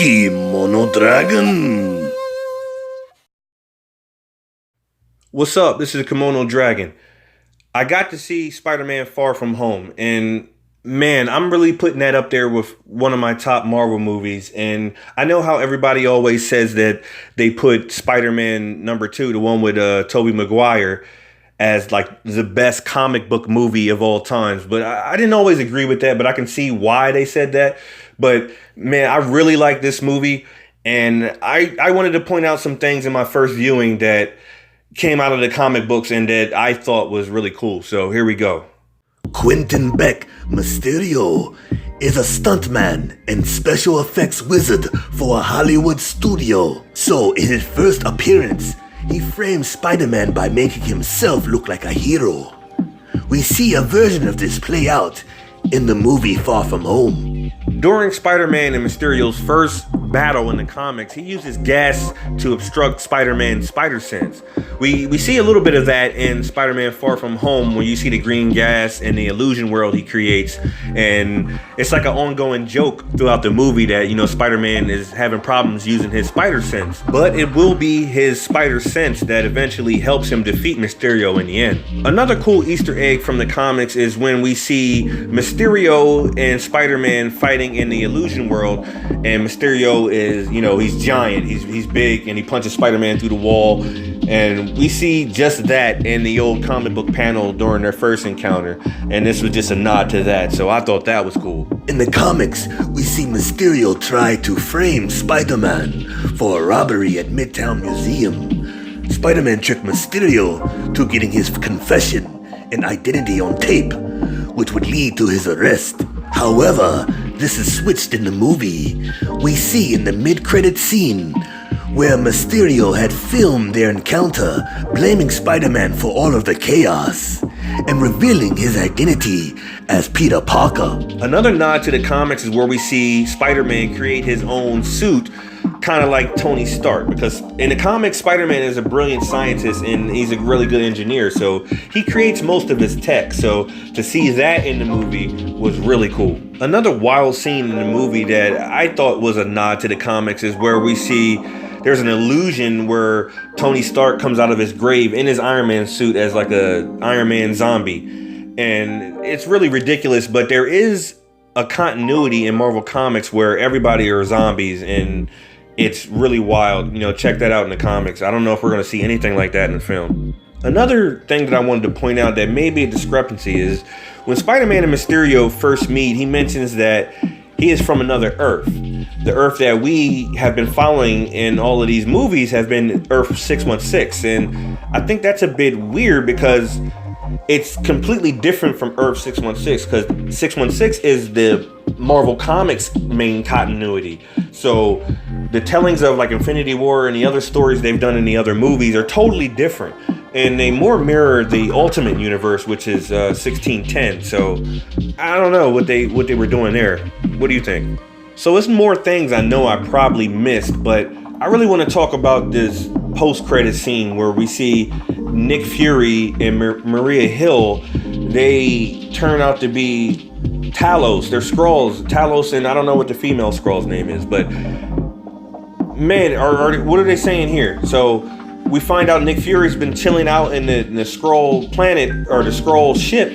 Kimono Dragon. What's up? This is Kimono Dragon. I got to see Spider-Man Far From Home, and man, I'm really putting that up there with one of my top Marvel movies. And I know how everybody always says that they put Spider-Man #2, the one with Tobey Maguire, as like the best comic book movie of all times. But I didn't always agree with that, but I can see why they said that. But man, I really like this movie. And I wanted to point out some things in my first viewing that came out of the comic books and that I thought was really cool. So here we go. Quentin Beck Mysterio is a stuntman and special effects wizard for a Hollywood studio. So in his first appearance, he frames Spider-Man by making himself look like a hero. We see a version of this play out in the movie Far From Home. During Spider-Man and Mysterio's first battle in the comics, he uses gas to obstruct Spider-Man's spider sense. We see a little bit of that in Spider-Man Far From Home when you see the green gas and the illusion world he creates. And it's like an ongoing joke throughout the movie that, you know, Spider-Man is having problems using his spider sense. But it will be his spider sense that eventually helps him defeat Mysterio in the end. Another cool Easter egg from the comics is when we see Mysterio and Spider-Man fighting in the illusion world, and Mysterio is, you know, he's giant, he's big, and he punches Spider-Man through the wall. And we see just that in the old comic book panel during their first encounter, and this was just a nod to that, so I thought that was cool. In the comics, we see Mysterio try to frame Spider-Man for a robbery at Midtown Museum. Spider-Man tricked Mysterio to getting his confession and identity on tape, which would lead to his arrest. However, this is switched in the movie. We see in the mid-credit scene where Mysterio had filmed their encounter, blaming Spider-Man for all of the chaos and revealing his identity as Peter Parker. Another nod to the comics is where we see Spider-Man create his own suit, kind of like Tony Stark, because in the comics, Spider-Man is a brilliant scientist and he's a really good engineer, so he creates most of his tech. So to see that in the movie was really cool. Another wild scene in the movie that I thought was a nod to the comics is where we see there's an illusion where Tony Stark comes out of his grave in his Iron Man suit as like a Iron Man zombie. And it's really ridiculous, but there is a continuity in Marvel Comics where everybody are zombies, and it's really wild. You know, check that out in the comics. I don't know if we're going to see anything like that in the film. Another thing that I wanted to point out that may be a discrepancy is when Spider-Man and Mysterio first meet, he mentions that he is from another Earth. The Earth that we have been following in all of these movies has been Earth 616. And I think that's a bit weird because it's completely different from Earth 616, because 616 is the Marvel Comics main continuity. So the tellings of like Infinity War and the other stories they've done in the other movies are totally different. And they more mirror the Ultimate Universe, which is 1610. So I don't know what they were doing there. What do you think? So it's more things I know I probably missed, but I really want to talk about this post-credit scene where we see Nick Fury and Maria Hill. They turn out to be Talos. They're Skrulls. Talos, and I don't know what the female Skrull's name is, but man, what are they saying here? So we find out Nick Fury's been chilling out in the Skrull planet, or the Skrull ship,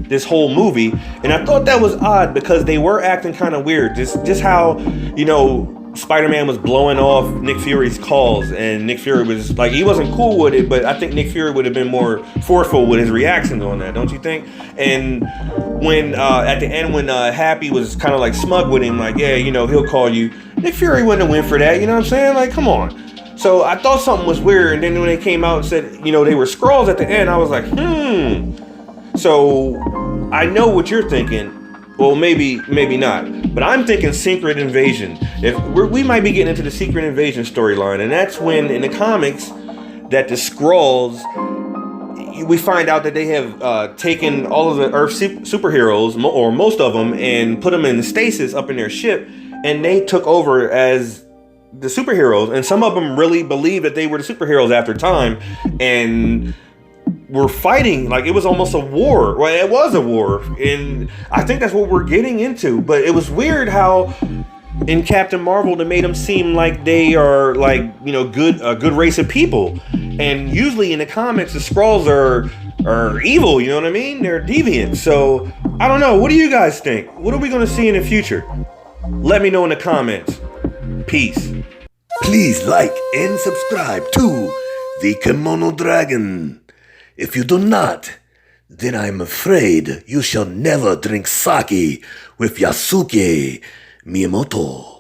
this whole movie. And I thought that was odd because they were acting kind of weird. Just how, you know, Spider-Man was blowing off Nick Fury's calls, and Nick Fury was like, he wasn't cool with it, but I think Nick Fury would have been more forceful with his reactions on that, don't you think? And when at the end, when Happy was kind of like smug with him, like, yeah, you know, he'll call you, Nick Fury wouldn't have went for that, you know what I'm saying? Like, come on. So I thought something was weird, and then when they came out and said, you know, they were Skrulls at the end, I was like, So I know what you're thinking. Well, maybe not. But I'm thinking Secret Invasion. We might be getting into the Secret Invasion storyline, and that's when in the comics that the Skrulls, we find out that they have taken all of the Earth superheroes, or most of them, and put them in stasis up in their ship, and they took over as the superheroes. And some of them really believed that they were the superheroes after time, and were fighting like it was almost a war. Well, it was a war, and I think that's what we're getting into. But it was weird how in Captain Marvel that made them seem like they are like, you know, a good race of people. And usually in the comics, the Skrulls are evil, you know what I mean? They're deviant. So I don't know. What do you guys think? What are we going to see in the future? Let me know in the comments. Peace. Please like and subscribe to the Kimono Dragon. If you do not, then I'm afraid you shall never drink sake with Yasuke Miyamoto.